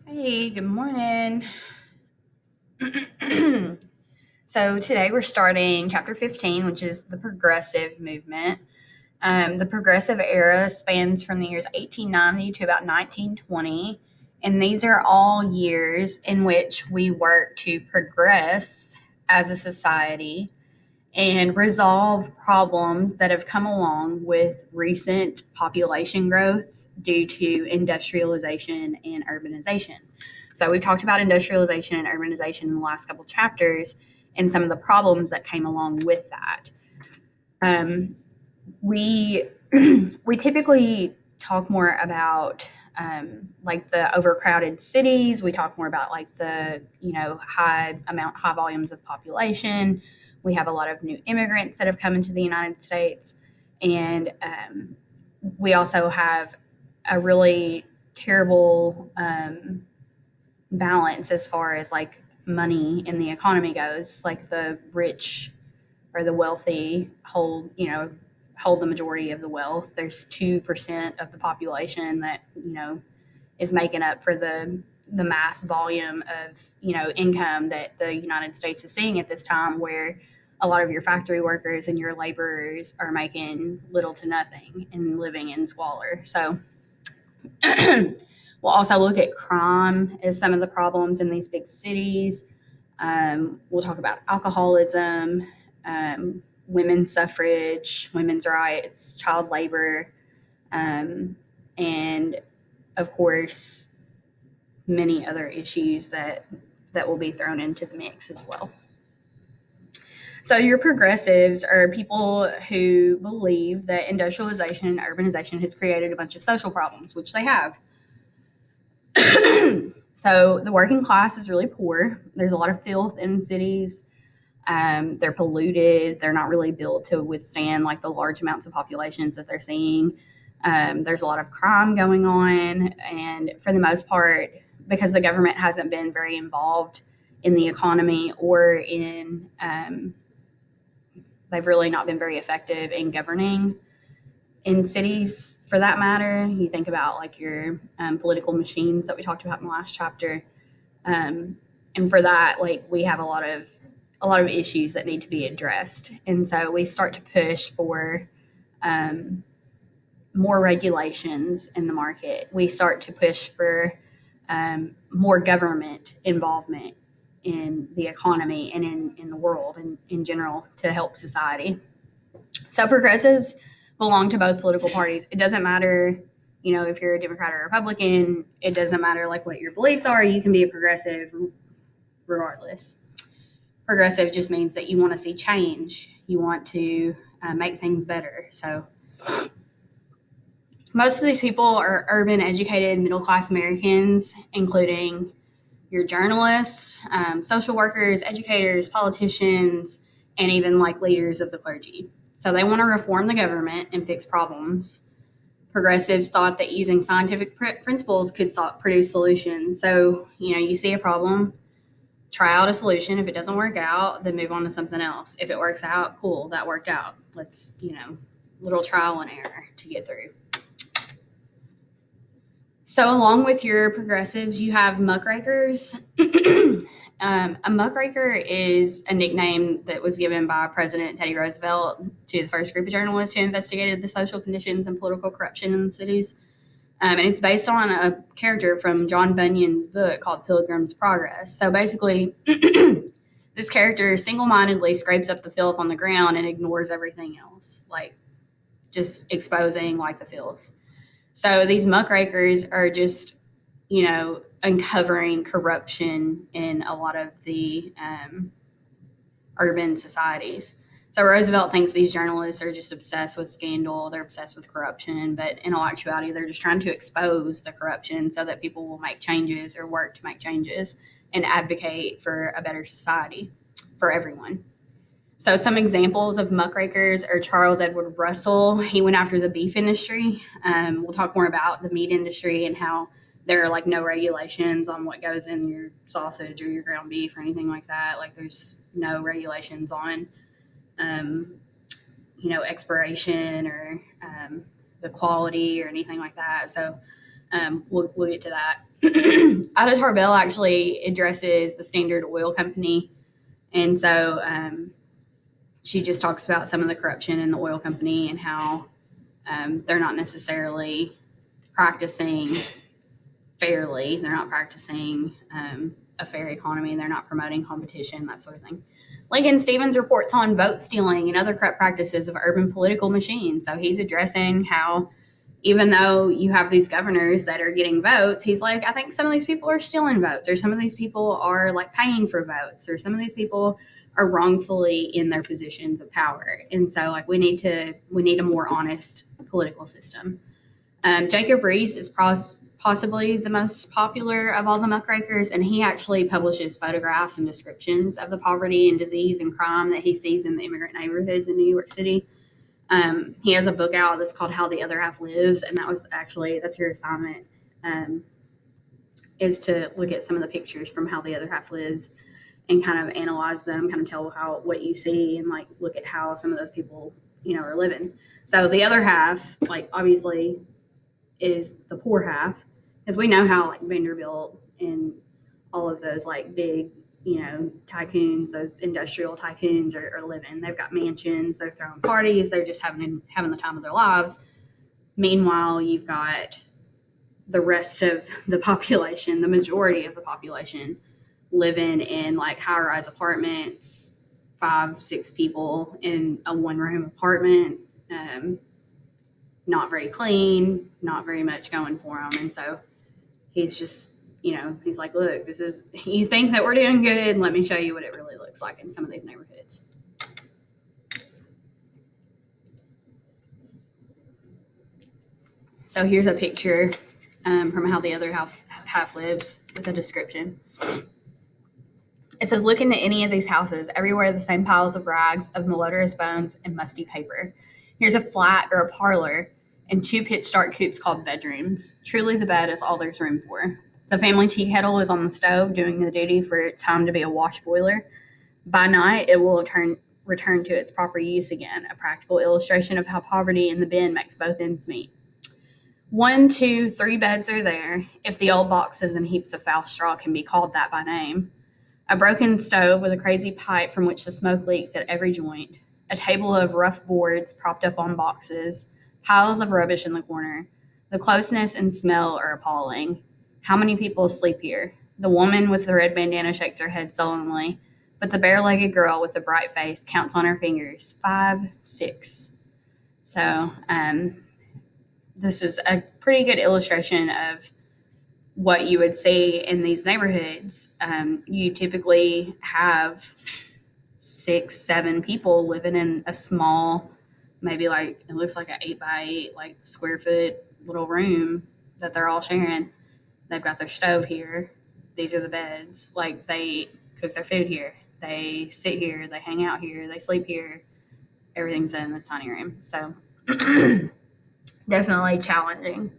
Hey, good morning. So today we're starting chapter 15, which is the progressive movement. The progressive era spans from the years 1890 to about 1920, and these are all years in which we work to progress as a society and resolve problems that have come along with recent population growth due to industrialization and urbanization. So, we've talked about industrialization and urbanization in the last couple chapters and some of the problems that came along with that. Um, we we typically talk more about like the overcrowded cities. We talk more about like the high volumes of population. We have a lot of new immigrants that have come into the United States, and we also have a really terrible balance as far as like money in the economy goes. Like the rich or the wealthy hold the majority of the wealth. There's 2% of the population that is making up for the mass volume of income that the United States is seeing at this time, where a lot of your factory workers and your laborers are making little to nothing and living in squalor. So we'll also look at crime as some of the problems in these big cities. We'll talk about alcoholism, women's suffrage, women's rights, child labor, and of course, many other issues that will be thrown into the mix as well. So your progressives are people who believe that industrialization and urbanization has created a bunch of social problems, which they have. So the working class is really poor. There's a lot of filth in cities. They're polluted. They're not really built to withstand like the large amounts of populations that they're seeing. There's a lot of crime going on, and for the most part, because the government hasn't been very involved in the economy or they've really not been very effective in governing in cities for that matter. You think about like your political machines that we talked about in the last chapter, and for that, like we have a lot of issues that need to be addressed, and so we start to push for more regulations in the market. We start to push for more government involvement in the economy and in the world and in general to help society. So progressives belong to both political parties. It doesn't matter, if you're a Democrat or a Republican. It doesn't matter like what your beliefs are. You can be a progressive regardless. Progressive just means that you want to see change. You want to make things better. So most of these people are urban, educated, middle class Americans, including your journalists, social workers, educators, politicians, and even like leaders of the clergy. So they want to reform the government and fix problems. Progressives thought that using scientific principles could produce solutions. So, you see a problem, try out a solution. If it doesn't work out, then move on to something else. If it works out, cool, that worked out. Let's, little trial and error to get through. So, along with your progressives, you have muckrakers. A muckraker is a nickname that was given by President Teddy Roosevelt to the first group of journalists who investigated the social conditions and political corruption in the cities. And it's based on a character from John Bunyan's book called Pilgrim's Progress. So basically, this character single-mindedly scrapes up the filth on the ground and ignores everything else, like just exposing like the filth. So these muckrakers are just, uncovering corruption in a lot of the urban societies. So Roosevelt thinks these journalists are just obsessed with scandal, they're obsessed with corruption, but in all actuality, they're just trying to expose the corruption so that people will make changes or work to make changes and advocate for a better society for everyone. So some examples of muckrakers are Charles Edward Russell. He went after the beef industry. We'll talk more about the meat industry and how there are like no regulations on what goes in your sausage or your ground beef or anything like that. Like there's no regulations on, expiration or the quality or anything like that. So We'll get to that. Ida Tarbell actually addresses the Standard Oil Company, and so she just talks about some of the corruption in the oil company and how they're not necessarily practicing fairly. They're not practicing a fair economy. They're not promoting competition, that sort of thing. Lincoln Stevens reports on vote stealing and other corrupt practices of urban political machines. So he's addressing how, even though you have these governors that are getting votes, he's like, I think some of these people are stealing votes, or some of these people are like paying for votes, or some of these people are wrongfully in their positions of power. And so like we need a more honest political system. Jacob Riis is possibly the most popular of all the muckrakers, and he actually publishes photographs and descriptions of the poverty and disease and crime that he sees in the immigrant neighborhoods in New York City. He has a book out that's called How the Other Half Lives, and that's your assignment, is to look at some of the pictures from How the Other Half Lives and kind of analyze them, kind of tell what you see, and like look at how some of those people, are living. So the other half, like obviously, is the poor half, because we know how like Vanderbilt and all of those like big, tycoons, those industrial tycoons are living. They've got mansions, they're throwing parties, they're just having the time of their lives. Meanwhile, you've got the rest of the population, the majority of the population, living in like high-rise apartments, 5-6 people in a one-room apartment, not very clean, not very much going for them. And so he's just, he's like, look, you think that we're doing good? Let me show you what it really looks like in some of these neighborhoods. So here's a picture from How the Other Half Lives with a description. It says, look into any of these houses. Everywhere the same piles of rags, of malodorous bones, and musty paper. Here's a flat or a parlor and 2 pitch-dark coops called bedrooms. Truly the bed is all there's room for. The family tea kettle is on the stove doing the duty for its time to be a wash boiler. By night, it will return to its proper use again, a practical illustration of how poverty in the bin makes both ends meet. 1, 2, 3 beds are there, if the old boxes and heaps of foul straw can be called that by name. A broken stove with a crazy pipe from which the smoke leaks at every joint. A table of rough boards propped up on boxes. Piles of rubbish in the corner. The closeness and smell are appalling. How many people sleep here? The woman with the red bandana shakes her head sullenly, but the bare-legged girl with the bright face counts on her fingers. 5, 6. So, this is a pretty good illustration of what you would see in these neighborhoods. You typically have 6, 7 people living in a small, maybe like it looks like an 8x8 like square foot little room that they're all sharing. They've got their stove here. These are the beds. Like they cook their food here. They sit here. They hang out here. They sleep here. Everything's in this tiny room. So definitely challenging.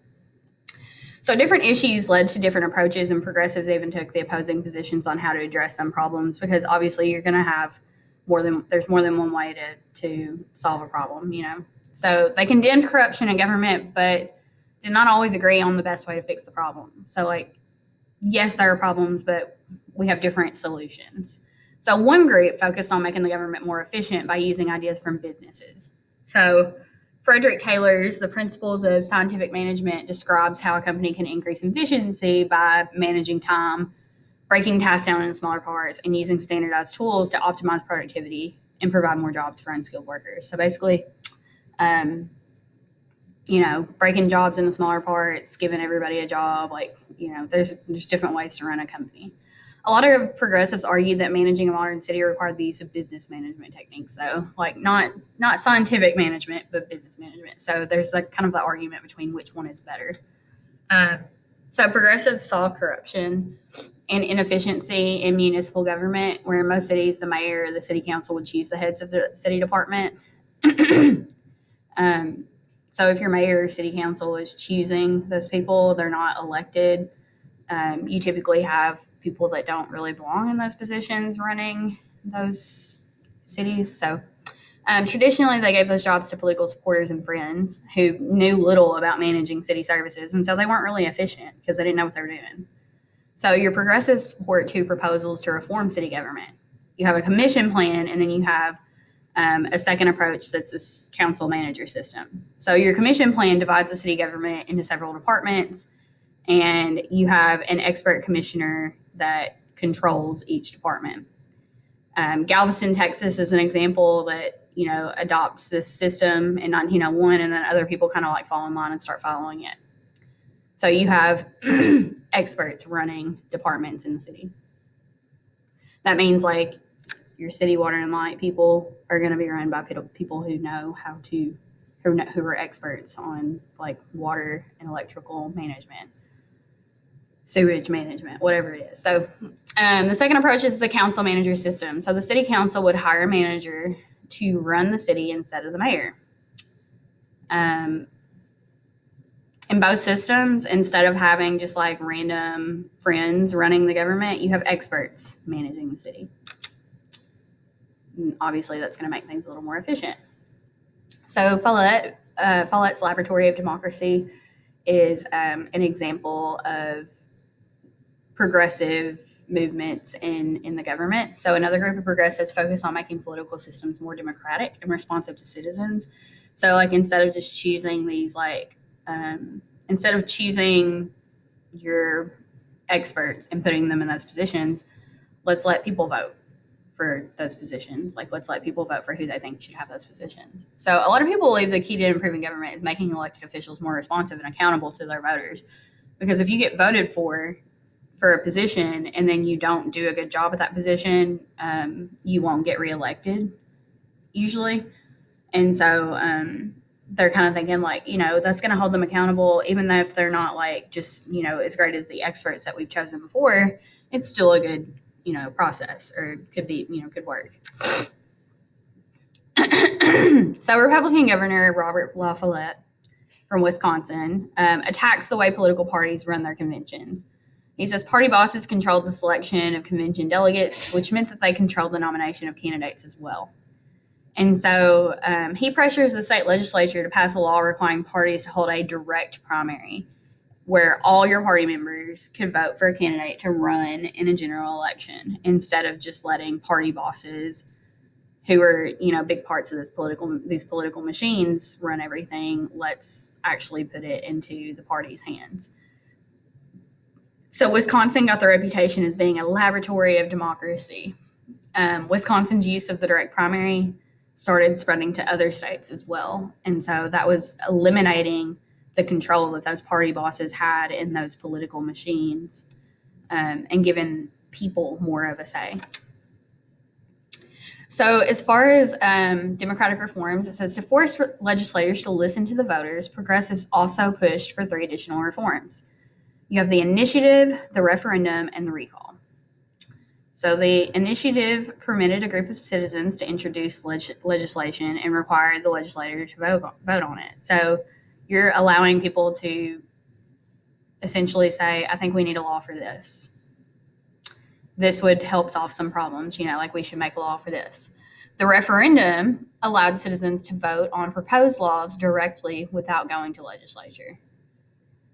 So different issues led to different approaches, and progressives even took the opposing positions on how to address some problems, because obviously you're going to have there's more than one way to solve a problem, So they condemned corruption in government, but did not always agree on the best way to fix the problem. So like, yes, there are problems, but we have different solutions. So one group focused on making the government more efficient by using ideas from businesses. So Frederick Taylor's The Principles of Scientific Management describes how a company can increase efficiency by managing time, breaking tasks down into smaller parts, and using standardized tools to optimize productivity and provide more jobs for unskilled workers. So basically, breaking jobs into smaller parts, giving everybody a job, there's different ways to run a company. A lot of progressives argue that managing a modern city required the use of business management techniques, though, like not scientific management, but business management. So there's like kind of the argument between which one is better. So progressives saw corruption and inefficiency in municipal government, where in most cities, the mayor or the city council would choose the heads of the city department. So if your mayor or city council is choosing those people, they're not elected. You typically have people that don't really belong in those positions running those cities. So Traditionally, they gave those jobs to political supporters and friends who knew little about managing city services, and so they weren't really efficient because they didn't know what they were doing. So your progressives support two proposals to reform city government. You have a commission plan, and then you have a second approach that's this council manager system. So your commission plan divides the city government into several departments, and you have an expert commissioner that controls each department. Galveston, Texas is an example that adopts this system in 1901, and then other people kind of like fall in line and start following it. So you have experts running departments in the city. That means like your city water and light people are going to be run by people who know who are experts on like water and electrical management, sewage management, whatever it is. So the second approach is the council manager system. So the city council would hire a manager to run the city instead of the mayor. In both systems, instead of having just like random friends running the government, you have experts managing the city. And obviously, that's going to make things a little more efficient. So Follett's Laboratory of Democracy is an example of progressive movements in the government. So another group of progressives focus on making political systems more democratic and responsive to citizens. So like instead of just choosing these instead of choosing your experts and putting them in those positions, let's let people vote for those positions. Like let's let people vote for who they think should have those positions. So a lot of people believe the key to improving government is making elected officials more responsive and accountable to their voters. Because if you get voted for a position and then you don't do a good job at that position, you won't get reelected usually. And so they're kind of thinking like, that's going to hold them accountable, even though if they're not like just, as great as the experts that we've chosen before, it's still a good, process, or could be, could work. So Republican Governor Robert La Follette from Wisconsin attacks the way political parties run their conventions. He says party bosses controlled the selection of convention delegates, which meant that they controlled the nomination of candidates as well. And so he pressures the state legislature to pass a law requiring parties to hold a direct primary where all your party members could vote for a candidate to run in a general election instead of just letting party bosses who are, big parts of these political machines run everything. Let's actually put it into the party's hands. So Wisconsin got the reputation as being a laboratory of democracy. Wisconsin's use of the direct primary started spreading to other states as well. And so that was eliminating the control that those party bosses had in those political machines and giving people more of a say. So as far as democratic reforms, it says to force legislators to listen to the voters, progressives also pushed for 3 additional reforms. You have the initiative, the referendum, and the recall. So the initiative permitted a group of citizens to introduce legislation and required the legislator to vote on it. So you're allowing people to essentially say, I think we need a law for this. This would help solve some problems, like we should make a law for this. The referendum allowed citizens to vote on proposed laws directly without going to legislature.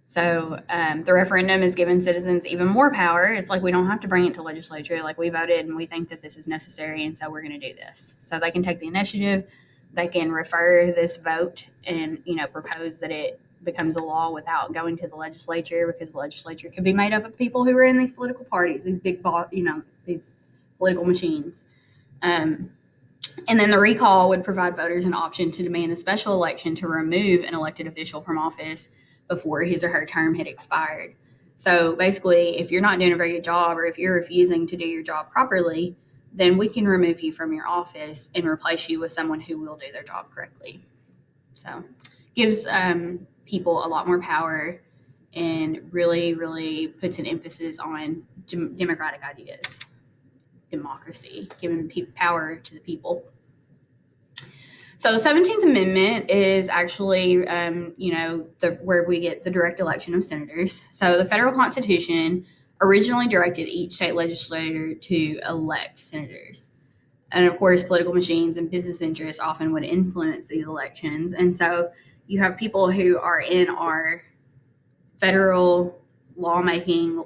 So the referendum has given citizens even more power. It's like we don't have to bring it to legislature. Like we voted and we think that this is necessary, and so we're going to do this. So they can take the initiative. They can refer this vote and propose that it becomes a law without going to the legislature, because the legislature could be made up of people who are in these political parties, these big, these political machines. And then the recall would provide voters an option to demand a special election to remove an elected official from office before his or her term had expired. So basically, if you're not doing a very good job, or if you're refusing to do your job properly, then we can remove you from your office and replace you with someone who will do their job correctly. So gives people a lot more power and really, really puts an emphasis on democratic ideas, democracy, giving power to the people. So the 17th Amendment is actually, where we get the direct election of senators. So the federal Constitution originally directed each state legislator to elect senators. And of course, political machines and business interests often would influence these elections. And so you have people who are in our federal lawmaking,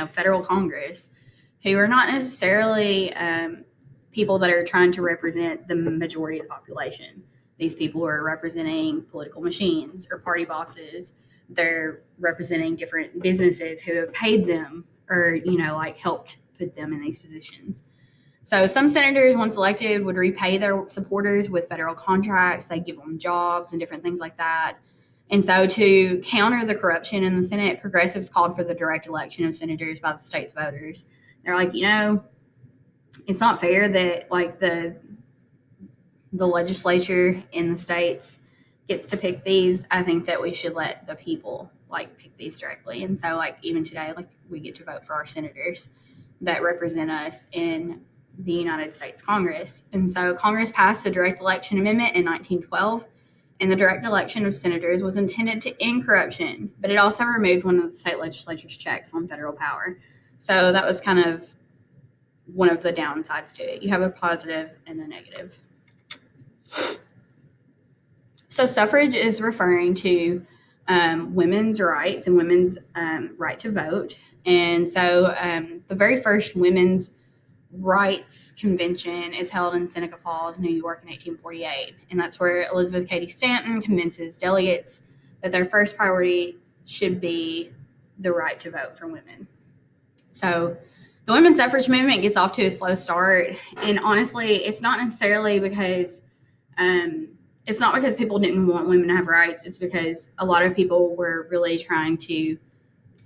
federal Congress, who are not necessarily people that are trying to represent the majority of the population. These people are representing political machines or party bosses. They're representing different businesses who have paid them or, helped put them in these positions. So some senators, once elected, would repay their supporters with federal contracts. They give them jobs and different things like that. And so to counter the corruption in the Senate, progressives called for the direct election of senators by the state's voters. They're like, it's not fair that the legislature in the states gets to pick these. I think that we should let the people pick these directly. And so even today, we get to vote for our senators that represent us in the United States Congress. And so Congress passed the direct election amendment in 1912. And the direct election of senators was intended to end corruption, but it also removed one of the state legislature's checks on federal power. So that was kind of one of the downsides to it. You have a positive and a negative. So suffrage is referring to women's rights and women's right to vote. And so the very first women's rights convention is held in Seneca Falls, New York in 1848. And that's where Elizabeth Cady Stanton convinces delegates that their first priority should be the right to vote for women. So the women's suffrage movement gets off to a slow start. And honestly, it's not necessarily because people didn't want women to have rights. It's because a lot of people were really trying to.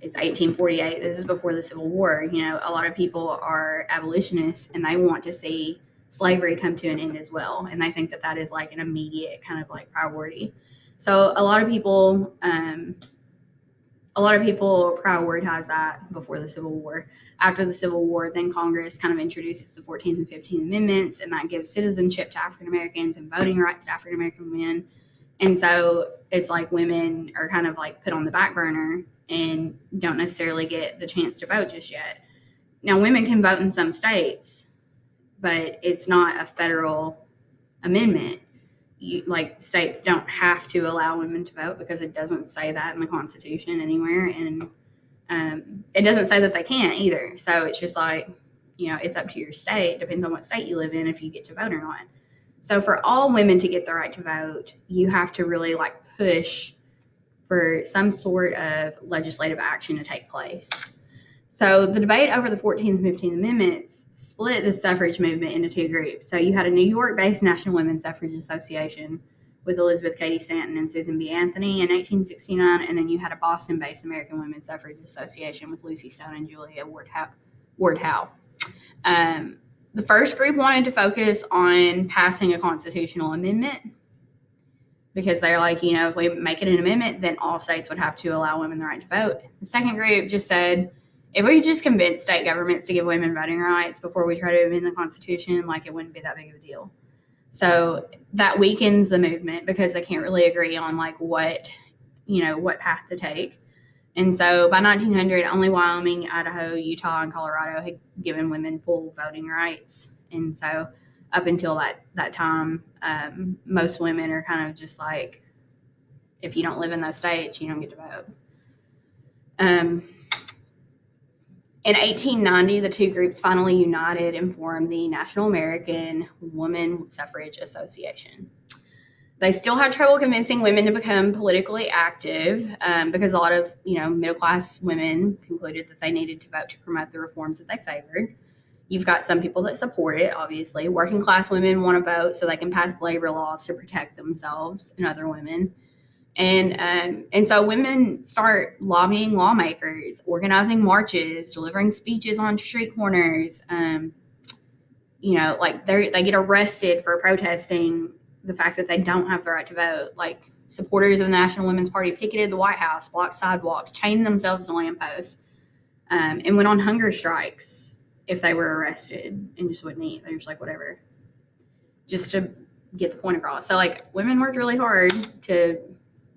It's 1848. This is before the Civil War. A lot of people are abolitionists and they want to see slavery come to an end as well. And they think that that is an immediate kind of priority. So a lot of people prioritize that before the Civil War. After the Civil War, then Congress kind of introduces the 14th and 15th Amendments, and that gives citizenship to African Americans and voting rights to African American women. And so it's women are kind of put on the back burner and don't necessarily get the chance to vote just yet. Now, women can vote in some states, but it's not a federal amendment. States don't have to allow women to vote because it doesn't say that in the Constitution anywhere, and it doesn't say that they can't either. So it's just it's up to your state. Depends on what state you live in if you get to vote or not. So for all women to get the right to vote, you have to really push for some sort of legislative action to take place. So the debate over the 14th and 15th Amendments split the suffrage movement into two groups. So you had a New York-based National Women's Suffrage Association with Elizabeth Cady Stanton and Susan B. Anthony in 1869, and then you had a Boston-based American Women's Suffrage Association with Lucy Stone and Julia Ward Howe. The first group wanted to focus on passing a constitutional amendment because they're if we make it an amendment, then all states would have to allow women the right to vote. The second group just said, if we just convince state governments to give women voting rights before we try to amend the Constitution, it wouldn't be that big of a deal. So that weakens the movement because they can't really agree on what path to take. And so by 1900, only Wyoming, Idaho, Utah, and Colorado had given women full voting rights. And so up until that time, most women are kind of just if you don't live in those states, you don't get to vote. In 1890, the two groups finally united and formed the National American Woman Suffrage Association. They still had trouble convincing women to become politically active because a lot of middle-class women concluded that they needed to vote to promote the reforms that they favored. You've got some people that support it, obviously. Working class women want to vote so they can pass labor laws to protect themselves and other women. And so women start lobbying lawmakers, organizing marches, delivering speeches on street corners. They get arrested for protesting the fact that they don't have the right to vote. Supporters of the National Women's Party picketed the White House, blocked sidewalks, chained themselves to lampposts, and went on hunger strikes if they were arrested and just wouldn't eat. They're just whatever, just to get the point across. So women worked really hard to,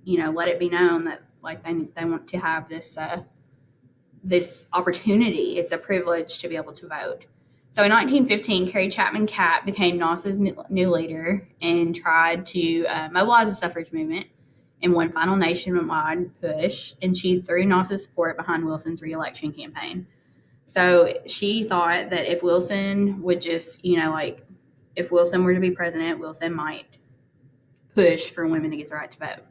let it be known that they want to have this opportunity. It's a privilege to be able to vote. So in 1915, Carrie Chapman Catt became NASA's new leader and tried to mobilize the suffrage movement in one final nationwide push, and she threw NASA's support behind Wilson's reelection campaign. So she thought that if Wilson would just, if Wilson were to be president, Wilson might push for women to get the right to vote.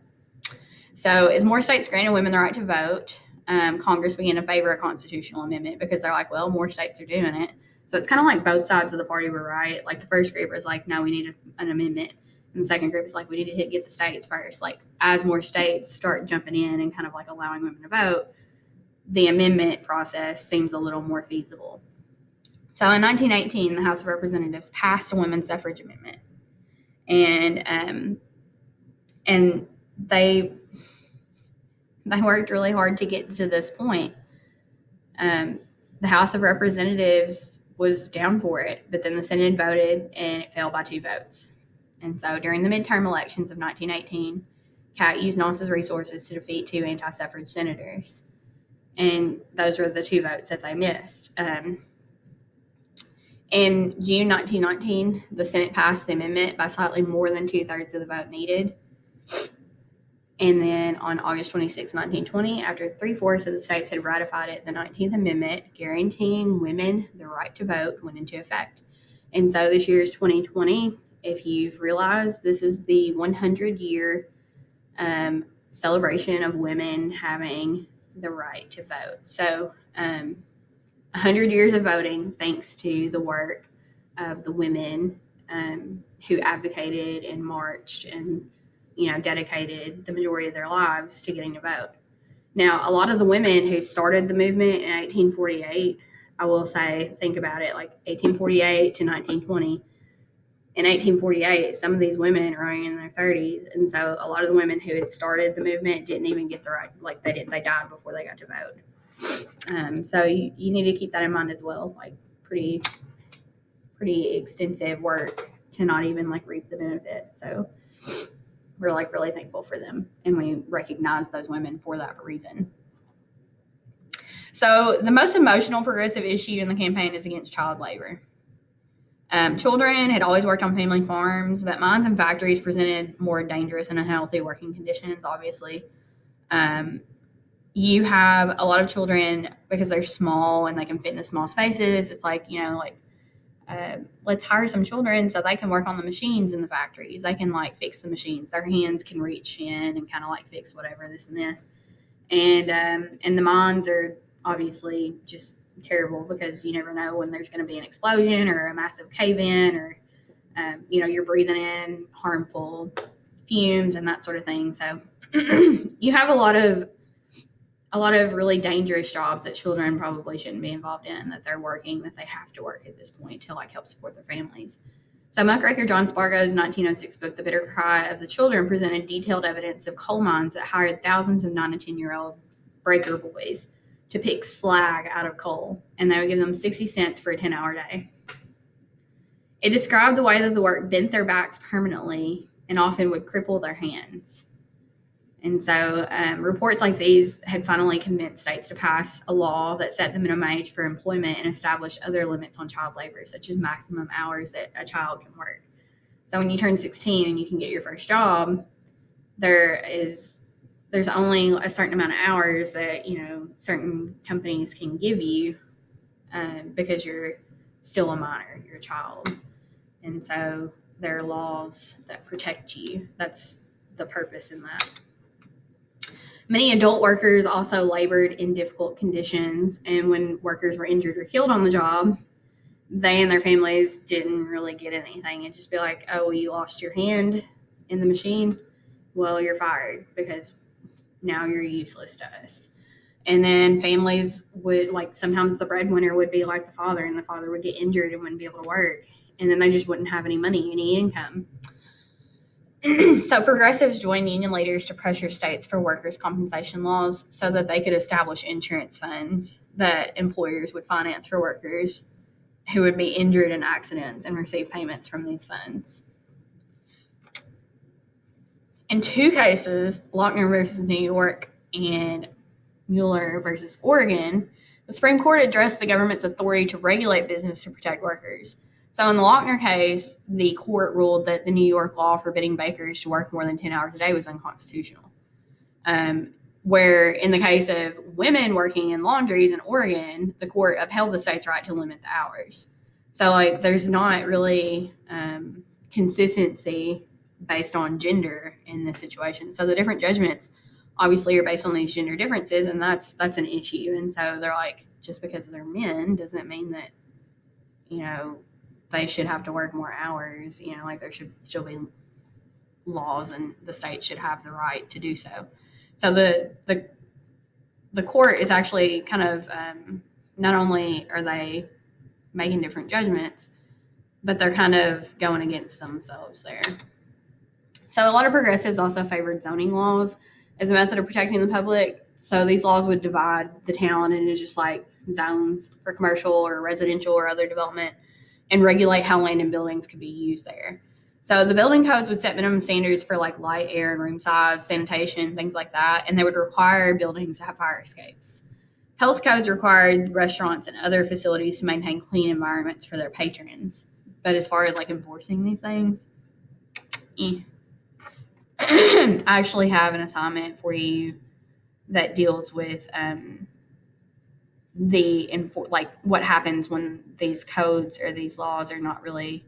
So as more states granted women the right to vote, Congress began to favor a constitutional amendment because they're like, well, more states are doing it. So it's kind of like both sides of the party were right. Like the first group was like, no, we need an amendment. And the second group is like, we need to get the states first. Like as more states start jumping in and kind of like allowing women to vote, the amendment process seems a little more feasible. So in 1918, the House of Representatives passed a women's suffrage amendment. And they worked really hard to get to this point. The House of Representatives was down for it, but then the Senate voted and it fell by 2 votes. And so during the midterm elections of 1918, Catt used NASA's resources to defeat 2 anti-suffrage senators. And those were the 2 votes that they missed. In June 1919, the Senate passed the amendment by slightly more than 2/3 of the vote needed. And then on August 26, 1920, after 3/4 of the states had ratified it, the 19th Amendment guaranteeing women the right to vote went into effect. And so this year is 2020. If you've realized, this is the 100-year celebration of women having the right to vote. So 100 years of voting thanks to the work of the women who advocated and marched and dedicated the majority of their lives to getting to vote. Now, a lot of the women who started the movement in 1848, I will say, think about it, like 1848 to 1920. In 1848, some of these women are only in their 30s, and so a lot of the women who had started the movement didn't even get the right, like they died before they got to vote. So you need to keep that in mind as well, like pretty extensive work to not even like reap the benefit. So we're like really thankful for them, and we recognize those women for that reason. So the most emotional progressive issue in the campaign is against child labor. Children had always worked on family farms, but mines and factories presented more dangerous and unhealthy working conditions, obviously. You have a lot of children, because they're small and they can fit into small spaces, it's like, let's hire some children so they can work on the machines in the factories. They can like fix the machines. Their hands can reach in and kind of like fix whatever, this and this. And the mines are obviously just terrible because you never know when there's going to be an explosion or a massive cave-in, or you're breathing in harmful fumes and that sort of thing. So you have a lot of really dangerous jobs that children probably shouldn't be involved in, that they're working, that they have to work at this point to like help support their families. So muckraker John Spargo's 1906 book, The Bitter Cry of the Children, presented detailed evidence of coal mines that hired thousands of 9 to 10-year-old breaker boys to pick slag out of coal, and they would give them 60 cents for a 10-hour day. It described the way that the work bent their backs permanently and often would cripple their hands. And so reports like these had finally convinced states to pass a law that set the minimum age for employment and established other limits on child labor, such as maximum hours that a child can work. So when you turn 16 and you can get your first job, there's only a certain amount of hours that certain companies can give you because you're still a minor, you're a child. And so there are laws that protect you. That's the purpose in that. Many adult workers also labored in difficult conditions, and when workers were injured or killed on the job, they and their families didn't really get anything. It'd just be like, oh, well, you lost your hand in the machine. Well, you're fired because now you're useless to us. And then families would, like, sometimes the breadwinner would be like the father, and the father would get injured and wouldn't be able to work. And then they just wouldn't have any money, any income. So progressives joined union leaders to pressure states for workers' compensation laws so that they could establish insurance funds that employers would finance for workers who would be injured in accidents and receive payments from these funds. In 2 cases, Lochner versus New York and Mueller versus Oregon, The Supreme Court addressed the government's authority to regulate business to protect workers. So in the Lochner case, the court ruled that the New York law forbidding bakers to work more than 10 hours a day was unconstitutional. Where in the case of women working in laundries in Oregon, the court upheld the state's right to limit the hours. So like there's not really consistency based on gender in this situation. So the different judgments obviously are based on these gender differences, and that's an issue. And so they're like, just because they're men doesn't mean that, you know, they should have to work more hours. You know, like there should still be laws and the state should have the right to do so. So the court is actually kind of not only are they making different judgments, but they're kind of going against themselves there. So a lot of progressives also favored zoning laws as a method of protecting the public. So these laws would divide the town into just like zones for commercial or residential or other development and regulate how land and buildings could be used there. So the building codes would set minimum standards for like light, air, and room size, sanitation, things like that, and they would require buildings to have fire escapes. Health codes required restaurants and other facilities to maintain clean environments for their patrons. But as far as like enforcing these things, I actually have an assignment for you that deals with like what happens when these codes or these laws are not really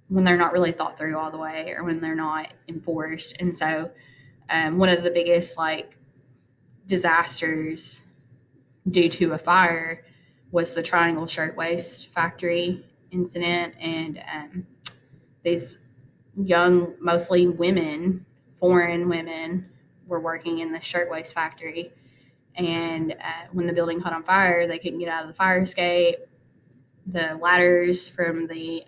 when they're not really thought through all the way or when they're not enforced. And so one of the biggest like disasters due to a fire was the Triangle Shirtwaist Factory incident. And these young, mostly women, foreign women, were working in the shirtwaist factory. And when the building caught on fire, they couldn't get out of the fire escape. The ladders from the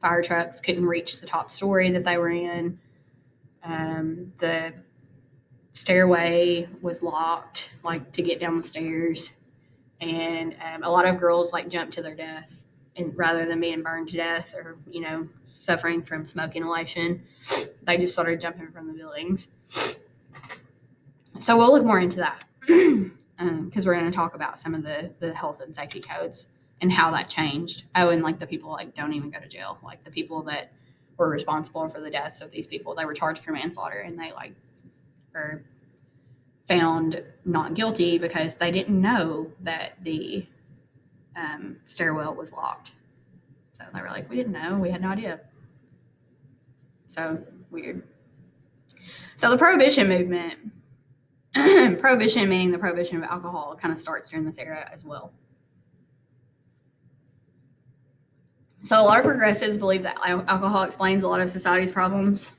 fire trucks couldn't reach the top story that they were in. The stairway was locked, like to get down the stairs. And a lot of girls like jumped to their death, and rather than being burned to death or, you know, suffering from smoke inhalation, they just started jumping from the buildings. So we'll look more into that because we're going to talk about some of the health and safety codes and how that changed. Oh, and like the people like don't even go to jail. Like the people that were responsible for the deaths of these people, they were charged for manslaughter and they like are found not guilty because they didn't know that the stairwell was locked. So they were like, we didn't know. We had no idea. So weird. So the Prohibition movement, prohibition meaning the prohibition of alcohol, kind of starts during this era as well. So a lot of progressives believe that alcohol explains a lot of society's problems.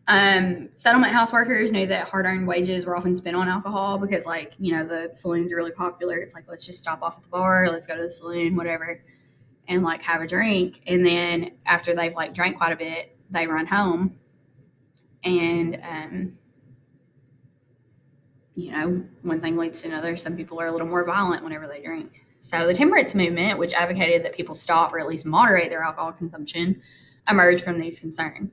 Settlement house workers knew that hard-earned wages were often spent on alcohol because, like, you know, the saloons are really popular. It's like, let's just stop off at the bar, let's go to the saloon, whatever, and like have a drink. And then after they've like drank quite a bit, they run home. And you know, one thing leads to another. Some people are a little more violent whenever they drink. So the temperance movement, which advocated that people stop or at least moderate their alcohol consumption, emerged from these concerns.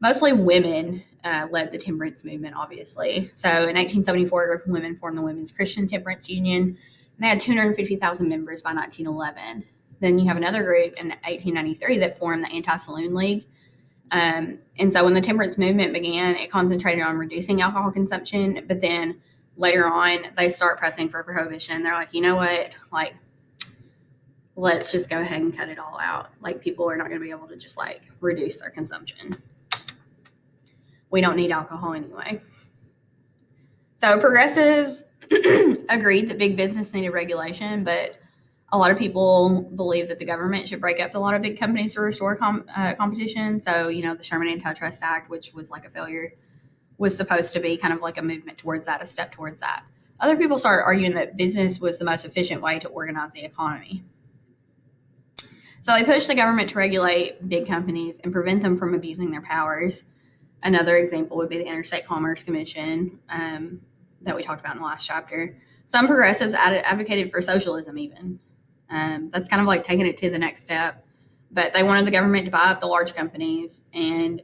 Mostly women led the temperance movement, obviously. So in 1874, a group of women formed the Women's Christian Temperance Union, and they had 250,000 members by 1911. Then you have another group in 1893 that formed the Anti-Saloon League. And so when the temperance movement began, it concentrated on reducing alcohol consumption, but then later on, they start pressing for prohibition. They're like, you know what, like, let's just go ahead and cut it all out. Like, people are not going to be able to just like reduce their consumption. We don't need alcohol anyway. So progressives agreed that big business needed regulation, but a lot of people believe that the government should break up a lot of big companies to restore competition. So, you know, the Sherman Antitrust Act, which was like a failure, was supposed to be kind of like a movement towards that, a step towards that. Other people started arguing that business was the most efficient way to organize the economy. So they pushed the government to regulate big companies and prevent them from abusing their powers. Another example would be the Interstate Commerce Commission that we talked about in the last chapter. Some progressives advocated for socialism even. That's kind of like taking it to the next step. But they wanted the government to buy up the large companies and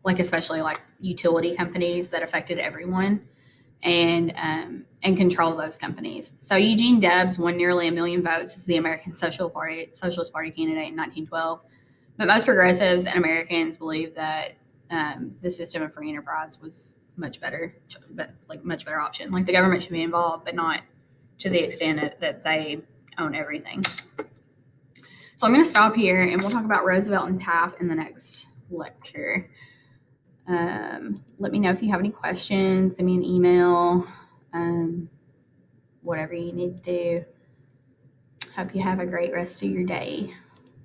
like especially like utility companies that affected everyone. and control those companies. So Eugene Debs won nearly 1 million votes as the American Socialist Party candidate in 1912. But most progressives and Americans believe that the system of free enterprise was much better option. Like the government should be involved, but not to the extent that they own everything. So I'm going to stop here, and we'll talk about Roosevelt and Taft in the next lecture. Let me know if you have any questions. Send me an email. Whatever you need to do. Hope you have a great rest of your day.